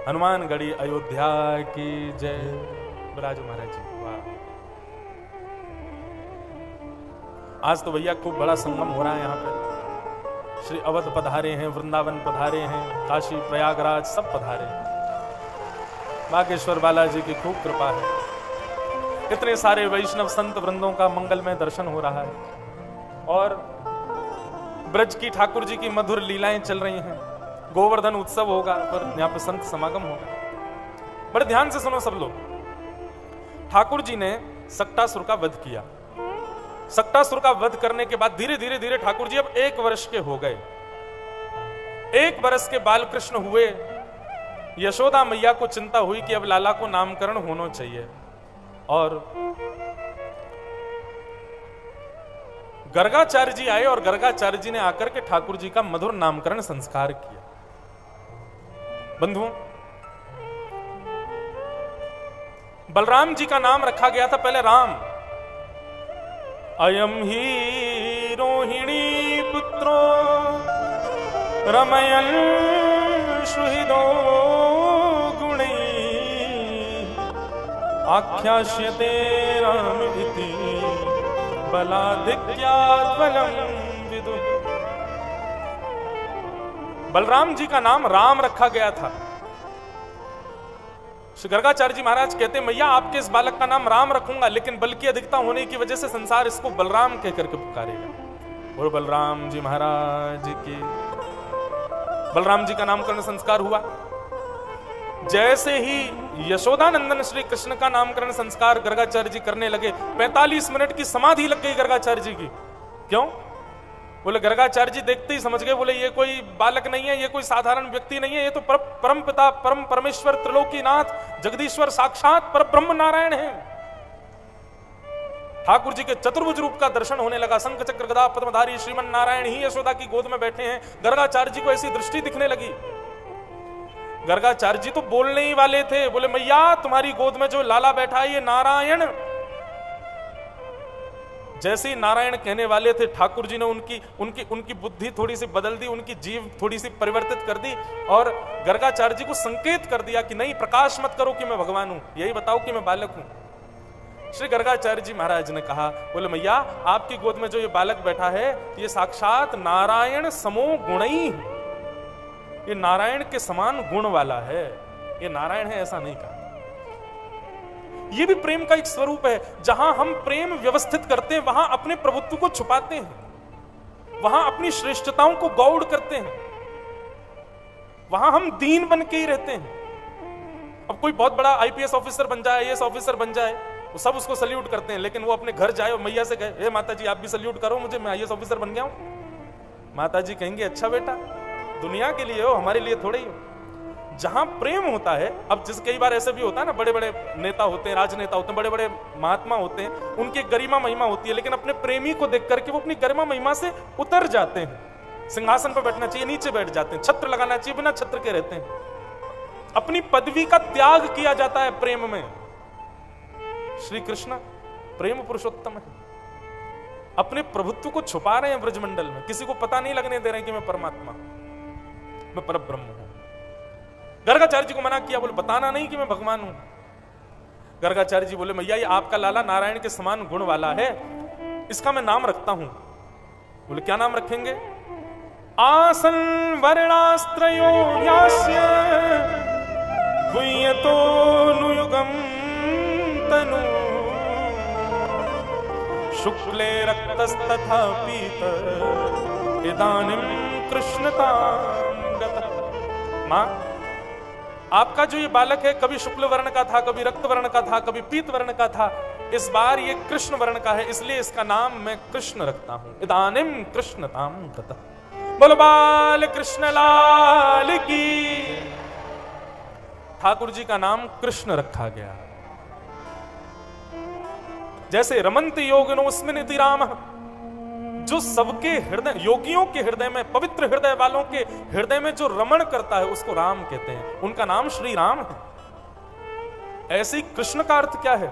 [SPEAKER 1] हनुमानगढ़ी अयोध्या की जय। बराज महाराज जी, वाह। आज तो भैया खूब बड़ा संगम हो रहा है यहाँ पे। श्री अवध पधारे हैं, वृंदावन पधारे हैं, काशी प्रयागराज सब पधारे हैं। बागेश्वर बालाजी की खूब कृपा है। इतने सारे वैष्णव संत वृंदों का मंगलमय दर्शन हो रहा है और ब्रज की ठाकुर जी की मधुर लीलाएं चल रही हैं। गोवर्धन उत्सव होगा, पर यहाँ पे संत समागम होगा। बड़े ध्यान से सुनो सब लोग। ठाकुर जी ने सक्टासुर का वध किया। सक्टासुर का वध करने के बाद धीरे धीरे धीरे ठाकुर जी अब 1 वर्ष के हो गए। 1 वर्ष के बाल कृष्ण हुए। यशोदा मैया को चिंता हुई कि अब लाला को नामकरण होना चाहिए। और गर्गाचार्य जी आए और गर्गाचार्य जी ने आकर के ठाकुर जी का मधुर नामकरण संस्कार किया। बंधुओं, बलराम जी का नाम रखा गया था पहले राम। अयम ही रोहिणी पुत्रो रमयन सुहृदो गुणै आख्यास्यते राम इति बलाधिक्यात् बलं विदुः। बलराम जी का नाम राम रखा गया था। श्री गर्गाचार्य जी महाराज कहते हैं, मैया आपके इस बालक का नाम राम रखूंगा, लेकिन बल की अधिकता होने की वजह से संसार इसको बलराम कहकर के पुकारेगा। और बलराम जी महाराज की बलराम जी का नामकरण संस्कार हुआ। जैसे ही यशोदानंदन श्री कृष्ण का नामकरण संस्कार गर्गाचार्य जी करने लगे, 45 मिनट की समाधि लग गई गर्गाचार्य जी की। क्यों? बोले गर्गाचार्य जी देखते ही समझ गए, बोले ये कोई बालक नहीं है, ये कोई साधारण व्यक्ति नहीं है, ये तो परम पिता परम परमेश्वर त्रिलोकीनाथ जगदीश्वर साक्षात पर ब्रह्म नारायण है। ठाकुर जी के चतुर्भुज रूप का दर्शन होने लगा। शंख चक्र गदा पद्मधारी श्रीमन नारायण ही यशोदा की गोद में बैठे हैं। गर्गाचार्य जी को ऐसी दृष्टि दिखने लगी। गर्गाचार्य जी तो बोलने ही वाले थे, बोले मैया तुम्हारी गोद में जो लाला बैठा है ये नारायण। जैसे ही नारायण कहने वाले थे, ठाकुर जी ने उनकी बुद्धि थोड़ी सी बदल दी, उनकी जीव थोड़ी सी परिवर्तित कर दी और गर्गाचार्य जी को संकेत कर दिया कि नहीं, प्रकाश मत करो कि मैं भगवान हूं, यही बताओ कि मैं बालक हूं। श्री गर्गाचार्य जी महाराज ने कहा, बोले मैया आपकी गोद में जो ये बालक बैठा है ये साक्षात नारायण समो गुणई, ये नारायण के समान गुण वाला है, ये नारायण है ऐसा नहीं कहा। ये भी प्रेम का एक स्वरूप है। जहां हम प्रेम व्यवस्थित करते हैं वहां अपने प्रभुत्व को छुपाते हैं, वहां अपनी श्रेष्ठताओं को गौड़ करते हैं, वहां हम दीन बन के ही रहते हैं। अब कोई बहुत बड़ा आईपीएस ऑफिसर बन जाए, आईएएस ऑफिसर बन जाए, वो सब उसको सल्यूट करते हैं, लेकिन वो अपने घर जाए और मैया से कहे, माता जी आप भी सल्यूट करो मुझे, मैं आईएएस ऑफिसर बन गया हूं। माता जी कहेंगे अच्छा बेटा, दुनिया के लिए हो, हमारे लिए थोड़े ही हो। जहां प्रेम होता है, अब जिस कई बार ऐसे भी होता है ना, बड़े बड़े नेता होते हैं, राजनेता होते हैं, बड़े बड़े महात्मा होते हैं, उनकी गरिमा महिमा होती है, लेकिन अपने प्रेमी को देख करके वो अपनी गरिमा महिमा से उतर जाते हैं। सिंहासन पर बैठना चाहिए, नीचे बैठ जाते हैं, छत्र लगाना चाहिए, बिना छत्र के रहते हैं। अपनी पदवी का त्याग किया जाता है प्रेम में। श्री कृष्ण प्रेम पुरुषोत्तम है, अपने प्रभुत्व को छुपा रहे हैं ब्रजमंडल में, किसी को पता नहीं लगने दे रहे हैं कि मैं परमात्मा, मैं परब्रह्म हूं। गर्गाचार्य जी को मना किया, बोले बताना नहीं कि मैं भगवान हूं। गर्गाचार्य जी बोले मैया ये आपका लाला नारायण के समान गुण वाला है, इसका मैं नाम रखता हूं। बोले क्या नाम रखेंगे? आसन वर्णास्त्रयो यास्य गुह्यतो नुयुगम तनु शुक्ले रक्तस्तथा पीत इदानीं कृष्णतां गतः। मां आपका जो ये बालक है कभी शुक्ल वर्ण का था, कभी रक्त वर्ण का था, कभी पीत वर्ण का था, इस बार ये कृष्ण वर्ण का है, इसलिए इसका नाम मैं कृष्ण रखता हूं। इदानीं कृष्णतां गतः। बोलो बाल कृष्ण लाल की। ठाकुर जी का नाम कृष्ण रखा गया। जैसे रमन्त योगिनोऽस्मिन् इति रामः, जो सबके हृदय, योगियों के हृदय में, पवित्र हृदय वालों के हृदय में जो रमण करता है उसको राम कहते हैं, उनका नाम श्री राम है। ऐसे ही कृष्ण का अर्थ क्या है?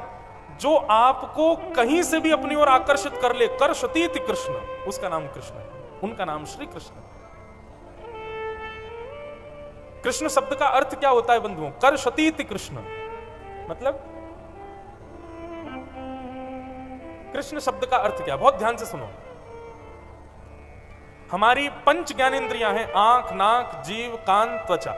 [SPEAKER 1] जो आपको कहीं से भी अपनी ओर आकर्षित कर ले, कर्षतीति कृष्ण, उसका नाम कृष्ण है, उनका नाम श्री कृष्ण। कृष्ण शब्द का अर्थ क्या होता है बंधुओं? कर्षतीति कृष्ण, मतलब कृष्ण शब्द का अर्थ क्या? बहुत ध्यान से सुनो। हमारी पंच ज्ञानेंद्रियां हैं, आंख, नाक, जीव, कान, त्वचा।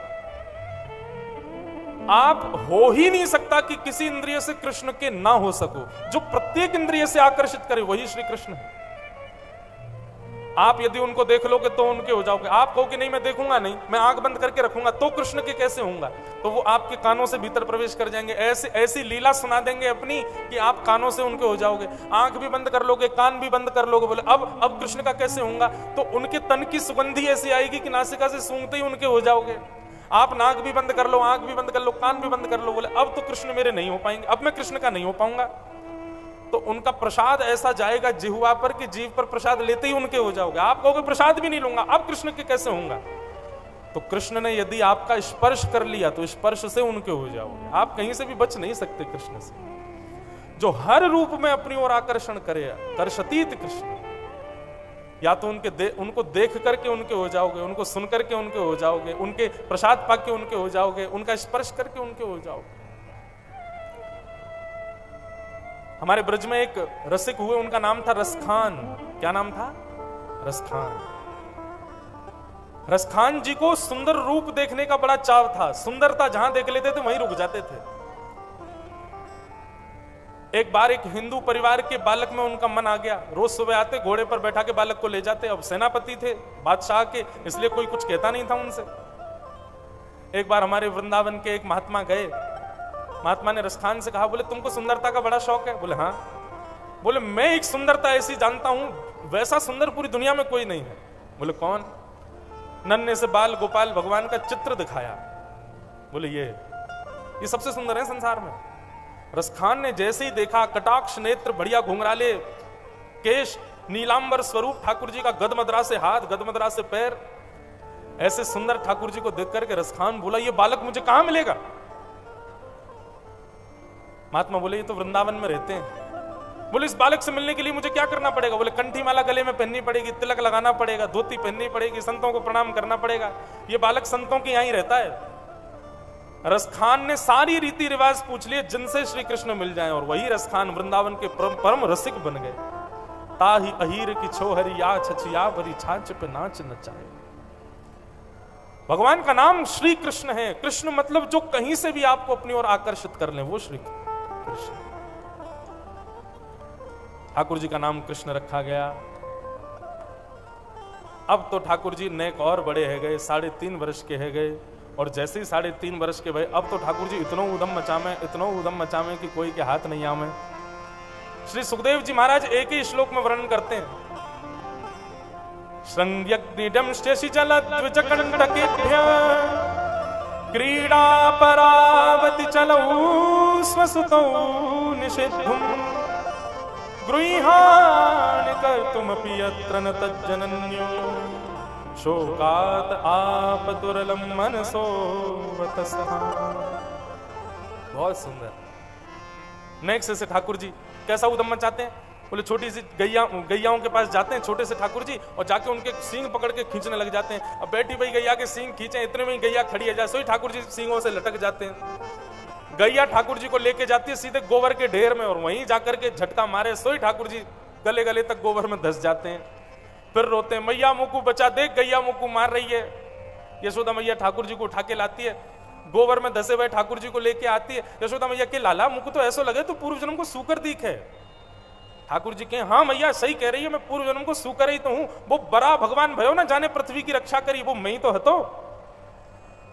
[SPEAKER 1] आप हो ही नहीं सकता कि किसी इंद्रिय से कृष्ण के ना हो सको। जो प्रत्येक इंद्रिय से आकर्षित करे वही श्री कृष्ण है। आप यदि उनको देख लोगे तो उनके हो जाओगे। आप कहो कि नहीं मैं देखूंगा नहीं, मैं आंख बंद करके रखूंगा, तो कृष्ण के कैसे होऊंगा? तो वो आपके कानों से भीतर प्रवेश कर जाएंगे। ऐसी लीला सुना देंगे अपनी कि आप कानों से उनके हो जाओगे। आंख भी बंद कर लोगे, कान भी बंद कर लोगे, बोले अब कृष्ण का कैसे होऊंगा? तो उनके तन की सुगंधी ऐसी आएगी कि नासिका से सूंघते ही उनके हो जाओगे। आप नाक भी बंद कर लो, आंख भी बंद कर लो, कान भी बंद कर लो, बोले अब तो कृष्ण मेरे नहीं हो पाएंगे, अब मैं कृष्ण का नहीं हो पाऊंगा। तो उनका प्रसाद ऐसा जाएगा जिह्वा पर कि जीव पर प्रसाद लेते ही उनके हो जाओगे। आप कहोगे प्रसाद भी नहीं लूंगा, आप कृष्ण के कैसे होंगे? तो कृष्ण ने यदि आपका स्पर्श कर लिया तो स्पर्श से उनके हो जाओगे। आप कहीं से भी बच नहीं सकते कृष्ण से। जो हर रूप में अपनी ओर आकर्षण करे, कर्षतीत कृष्ण। या तो उनको देख करके उनके हो जाओगे, उनको सुन करके उनके हो जाओगे, उनके प्रसाद पाके उनके हो जाओगे, उनका स्पर्श करके उनके हो जाओगे। हमारे ब्रज में एक रसिक हुए, उनका नाम था रसखान। क्या नाम था? रसखान। रसखान जी को सुंदर रूप देखने का बड़ा चाव था। सुंदरता जहां देख लेते थे वहीं रुक जाते थे। एक बार एक हिंदू परिवार के बालक में उनका मन आ गया। रोज सुबह आते, घोड़े पर बैठा के बालक को ले जाते। अब सेनापति थे बादशाह के, इसलिए कोई कुछ कहता नहीं था उनसे। एक बार हमारे वृंदावन के एक महात्मा गए। महात्मा ने रसखान से कहा, बोले तुमको सुंदरता का बड़ा शौक है? बोले हाँ। बोले मैं एक सुंदरता ऐसी जानता हूं, वैसा सुंदर पूरी दुनिया में कोई नहीं है। बोले कौन? नन्हे से बाल गोपाल भगवान का चित्र दिखाया। बोले ये सबसे सुंदर है संसार में। रसखान ने जैसे ही देखा, कटाक्ष नेत्र, बढ़िया घुंघराले केश, नीलांबर स्वरूप ठाकुर जी का, गदमदरा से हाथ, गदमदरा से पैर, ऐसे सुंदर ठाकुर जी को देख करके रसखान बोला, ये बालक मुझे कहां मिलेगा? महात्मा बोले ये तो वृंदावन में रहते हैं। बोले इस बालक से मिलने के लिए मुझे क्या करना पड़ेगा? बोले कंठी माला गले में पहननी पड़ेगी, तिलक लगाना पड़ेगा, धोती पहननी पड़ेगी, संतों को प्रणाम करना पड़ेगा। ये बालक संतों के यहां ही रहता है। रसखान ने सारी रीति रिवाज पूछ लिए जिनसे श्री कृष्ण मिल जाएं, और वही रसखान वृंदावन के परम रसिक बन गए। ताही अहीर की छोहरी या छछिया भरी छाछ पे नाच नचाए। भगवान का नाम श्री कृष्ण है। कृष्ण मतलब जो कहीं से भी आपको अपनी ओर आकर्षित कर ले, वो श्री कृष्ण। ठाकुर जी का नाम कृष्ण रखा गया। अब तो ठाकुर जी नेक और बड़े है गए, 3.5 वर्ष के है गए। और जैसे ही 3.5 वर्ष के भय, अब तो ठाकुर जी इतनो उदम मचावे कि कोई के हाथ नहीं आवे। श्री सुखदेव जी महाराज एक ही श्लोक में वर्णन करते हैं, श्रृंग्यग्निडंष्टि जलद्विजकंटकेभ्य क्रीडा परावति चलौ स्वसुतौ निषिद्धुम गृहाण कर्तुमपि यत्र न तज्जनन्यो शोकात आपतुरलम मनसो वतस्था। बहुत सुंदर। नेक्स्ट से ठाकुर जी कैसा उदम मचाते हैं? बोले छोटी सी गैयाओं के पास जाते हैं छोटे से ठाकुर जी, और जाके उनके सींग पकड़ के खींचने लग जाते हैं। अब बैठी भाई गैया के सींग खींचे, इतने में ही गैया खड़ी है जाए, सोई ठाकुर जी सींगों से लटक जाते हैं। गैया ठाकुर जी को लेके जाती है सीधे गोबर के ढेर में, और वहीं जाकर के झटका मारे, सोई ठाकुर जी गले गले तक गोबर में धस जाते हैं। फिर रोते हैं, मैया मुकू बचा, देख गैया मुकू मार रही है। यशोदा मैया ठाकुर जी को उठा के लाती है, गोबर में धसे हुए ठाकुर जी को लेके आती है। यशोदा मैया के लाला मुकू तो ऐसा लगे तो पूर्व जन्म को सूकर दिख है। ठाकुर जी कहे, हाँ मैया सही कह रही है, मैं पूर्व जन्म को सूकर ही तो हूं। वो बड़ा भगवान भयो ना जाने पृथ्वी की रक्षा करी, वो मैं ही तो हतो।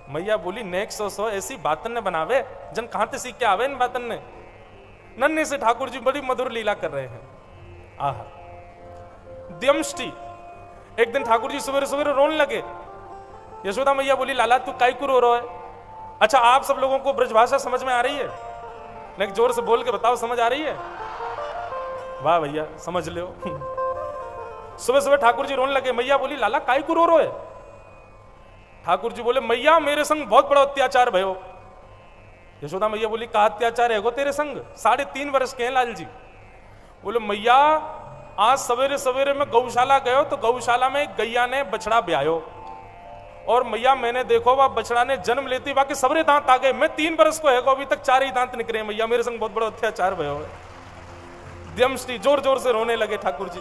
[SPEAKER 1] मैया बोली, नेक्स्ट सो ऐसी बातन ने बनावे, जन कहां से सीख के आवे इन बातन ने। नन्हे से ठाकुर जी बड़ी मधुर लीला कर रहे हैं। आहा। द्यमष्टि, एक दिन ठाकुर जी सवेरे सवेरे रोने लगे। यशोदा मैया बोली, लाला तू काई को रो रहा है? अच्छा आप सब लोगों को ब्रजभाषा समझ में आ रही है? नहीं जोर से बोल के बताओ, समझ आ रही है? वाह भैया समझ लो। सुबह सुबह ठाकुर जी रोने लगे। मैया बोली, लाला काई को रो रहे? ठाकुर जी बोले, मैया मेरे संग बहुत बड़ा अत्याचार भयो। यशोदा मैया बोली, कहा अत्याचार है गो तेरे संग? 3.5 वर्ष के हैं लाल जी। बोले, मैया आज सवेरे सवेरे में गौशाला गयो तो गौशाला में गैया ने बछड़ा ब्यायो, और मैया मैंने देखो वह बछड़ा ने जन्म लेती बाकी सबरे दांत आ गए। मैं 3 बरस को है अभी तक 4 ही दांत निकले। मैया मेरे संग बहुत बड़ा अत्याचार भयो है। द्यमष्टि जोर जोर से रोने लगे ठाकुर जी।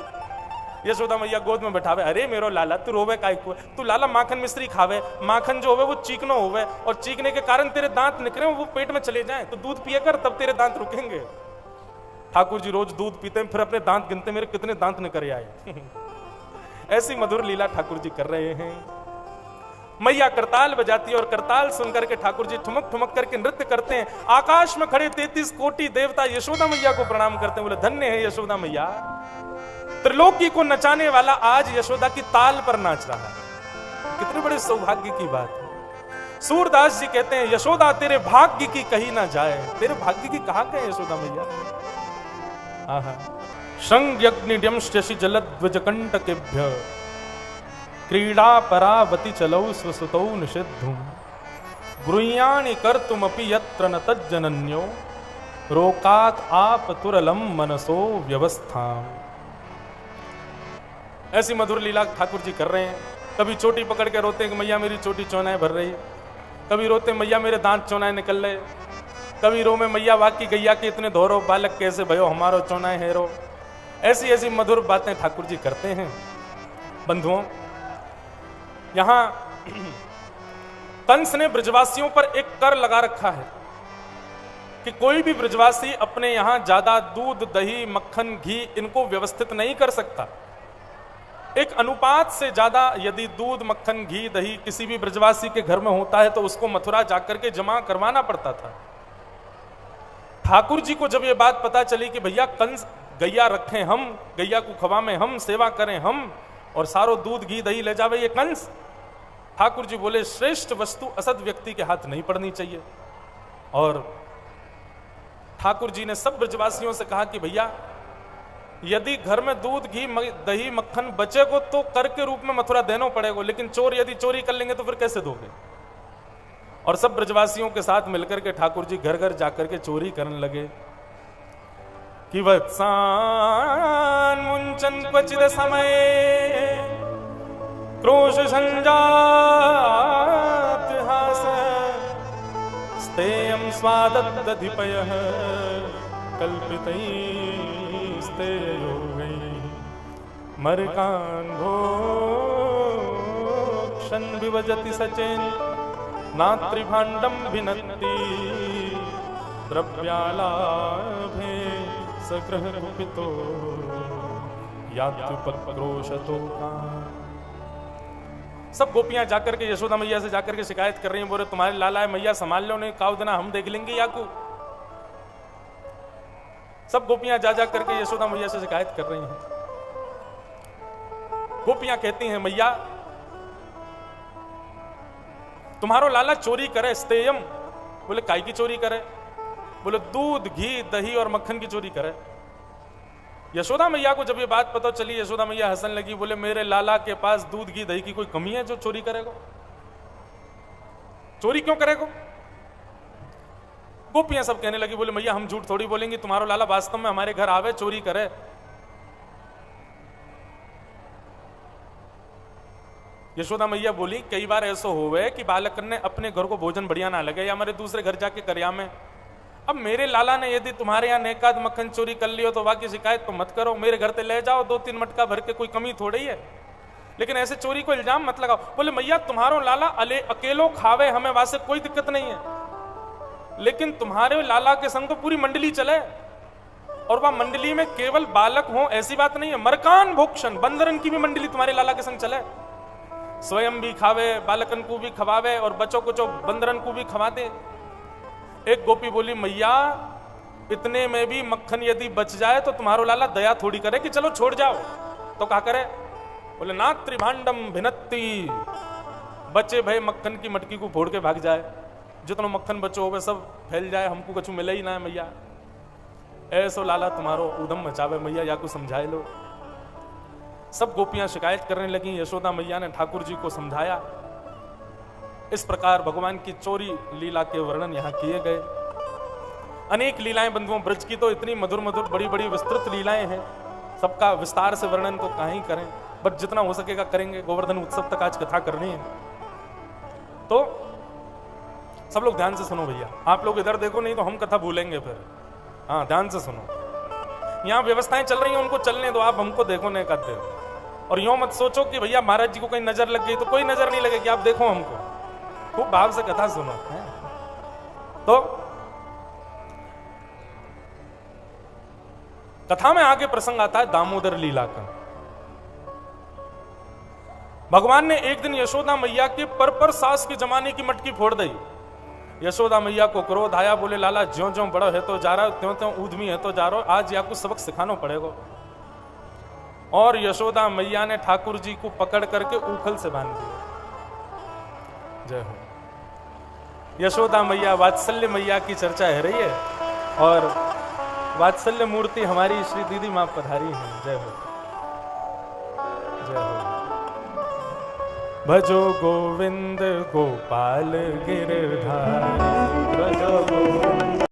[SPEAKER 1] यशोदा मैया गोद में बैठावे, अरे मेरो लाला तू रोवे काय को? तू लाला माखन मिश्री खावे, माखन जो होवे वो चीकनो होवे, और चीकने के कारण तेरे दांत निकले वो पेट में चले जाएं, तो दूध पिए कर तब तेरे दांत रुकेंगे। ठाकुर जी रोज दूध पीते हैं, फिर अपने दांत गिनते मेरे कितने दांत निकल आए। ऐसी मधुर लीला ठाकुर जी कर रहे हैं। मैया करताल बजाती है, और करताल सुनकर के ठाकुर जी ठुमक ठुमक करके नृत्य करते हैं। आकाश में खड़े 33 कोटि देवता यशोदा मैया को प्रणाम करते हैं। बोले, धन्य है यशोदा मैया, त्रिलोकी को नचाने वाला आज यशोदा की ताल पर नाच रहा है। कितने बड़े सौभाग्य की बात है। सूरदास जी कहते हैं, यशोदा तेरे भाग्य की कही ना जाए। तेरे भाग्य की कहा कहे यशोदा मैया? आहा शंग्यग्निड्यंश्चि जलध्वजकंटकेभ्य क्रीडा परावति चलौ स्वसुतौ निषिद्धुं ब्रूयाणि कर्तुमपि यत्र न तज्जनन्यो रोकात आप तुरलम मनसो व्यवस्था। ऐसी मधुर लीला ठाकुर जी कर रहे हैं। कभी चोटी पकड़ के रोते हैं कि मैया मेरी चोटी चौनाएं भर रही, कभी रोते मैया मेरे दांत चौनाएं निकल रहे, कभी रो में मैया वाकी गैया के इतने धोरो बालक कैसे भयो हमारो चौनाएं हेरो। ऐसी ऐसी मधुर बातें ठाकुर जी करते हैं। बंधुओं, यहां कंस ने ब्रजवासियों पर एक कर लगा रखा है कि कोई भी ब्रजवासी अपने यहां ज्यादा दूध दही मक्खन घी इनको व्यवस्थित नहीं कर सकता। एक अनुपात से ज्यादा यदि दूध मक्खन घी दही किसी भी ब्रजवासी के घर में होता है तो उसको मथुरा जाकर के जमा करवाना पड़ता था। ठाकुर जी को जब यह बात पता चली कि भैया कंस गैया रखें हम, गैया को खवामें हम, सेवा करें हम और सारो दूध घी दही ले जावे ये कंस, ठाकुर जी बोले श्रेष्ठ वस्तु असद व्यक्ति के हाथ नहीं पड़नी चाहिए। और ठाकुर जी ने सब ब्रजवासियों से कहा कि भैया यदि घर में दूध घी दही मक्खन बचेगो तो कर के रूप में मथुरा देना पड़ेगा, लेकिन चोर यदि चोरी कर लेंगे तो फिर कैसे दोगे। और सब ब्रजवासियों के साथ मिलकर के ठाकुर जी घर घर जाकर के चोरी करने लगे कि वत्सान मुंचन क्वचिद समय क्रोश संजात हास स्तेयं स्वादद्दधिपयः कल्पितैः स्तेयो मरकान भोक्षण विवजति सचेन नात्रिभाण्डं भिनत्ति द्रव्यालाभे सग्रह कुपितो यात्युपक्रोशतो। सब गोपियां जाकर के यशोदा मैया से जाकर के शिकायत कर रही हैं, बोले तुम्हारे लाला है मैया संभाल लो, नहीं काव देना हम देख लेंगे याकू। सब गोपियां जा जा करके यशोदा मैया से शिकायत कर रही हैं। गोपियां कहती हैं मैया तुम्हारो लाला चोरी करे स्तेयम। बोले काय की चोरी करे? बोले दूध घी दही और मक्खन की चोरी करे। यशोदा मैया को जब ये बात पता चली यशोदा मैया हंसने लगी, बोले मेरे लाला के पास दूध घी दही की कोई कमी है जो चोरी करेगा? चोरी क्यों करेगा? गोपियां सब कहने लगी, बोले मैया हम झूठ थोड़ी बोलेंगे, तुम्हारा लाला वास्तव में हमारे घर आवे चोरी करे। यशोदा मैया बोली कई बार ऐसा होवे कि बालक ने अपने घर को भोजन बढ़िया ना लगे या हमारे दूसरे घर जाके करया में। अब मेरे लाला ने यदि तुम्हारे यहाँ नेकाद मक्खन चोरी कर लियो तो बाकी शिकायत तो मत करो, मेरे घर से ले जाओ 2-3 मटका भर के, कोई कमी थोड़ी है, लेकिन ऐसे चोरी को इल्जाम मत लगाओ। बोले मैया तुम्हारो लाला अकेलो खावे हमें वासे कोई दिक्कत नहीं है, लेकिन तुम्हारे लाला के संग तो पूरी मंडली चले और वह मंडली में केवल बालक हो ऐसी बात नहीं है। मरकान भोक्षण बंदरन की भी मंडली तुम्हारे लाला के संग चले, स्वयं भी खावे बालकन को भी खवावे और बच्चों को जो बंदरन को भी खवा दे। एक गोपी बोली मैया इतने में भी मक्खन यदि बच जाए तो तुम्हारो लाला दया थोड़ी करे कि चलो छोड़ जाओ, तो क्या करे? बोले ना त्रिभांडम भिनत्ति, बचे भय मक्खन की मटकी को फोड़ के भाग जाए, जितना मक्खन बचो हो सब फैल जाए, हमको कछु मिले ही ना है मैया। ऐसो लाला तुम्हारो उदम मचावे मैया, या को समझाए लो। सब गोपियां शिकायत करने लगी। यशोदा मैया ने ठाकुर जी को समझाया। इस प्रकार भगवान की चोरी लीला के वर्णन यहाँ किए गए। अनेक लीलाएं बंधुओं, ब्रज की तो इतनी मधुर मधुर बड़ी बड़ी विस्तृत लीलाएं हैं, सबका विस्तार से वर्णन तो कहाँ ही करें, बट जितना हो सकेगा करेंगे। गोवर्धन उत्सव तक आज कथा करनी है, तो सब लोग ध्यान से सुनो भैया। आप लोग इधर देखो नहीं तो हम कथा भूलेंगे फिर। हाँ ध्यान से सुनो, यहाँ व्यवस्थाएं चल रही हैं उनको चलने दो, आप हमको देखो नहीं करते। और यूं मत सोचो कि भैया महाराज जी को कहीं नजर लग गई, तो कोई नजर नहीं लगेगी, आप देखो हमको, खूब भाव से कथा सुनो। तो कथा में आगे प्रसंग आता है दामोदर लीला का। भगवान ने एक दिन यशोदा मैया के पर सास के जमाने की मटकी फोड़ दी। यशोदा मैया को क्रोध आया, बोले लाला ज्यों ज्यों बड़ा है तो जा रहा, त्यों त्यों ऊधमी है तो जा रहा, आज या कुछ सबक सिखाना पड़ेगा। और यशोदा मैया ने ठाकुर जी को पकड़ करके ऊखल से बांध दिया। जय हो। यशोदा मैया वात्सल्य मैया की चर्चा है रही है, और वात्सल्य मूर्ति हमारी श्री दीदी माँ पधारी हैं। जय हो, जय हो। भजो गोविंद गोपाल गिरधारी, भजो गोविंद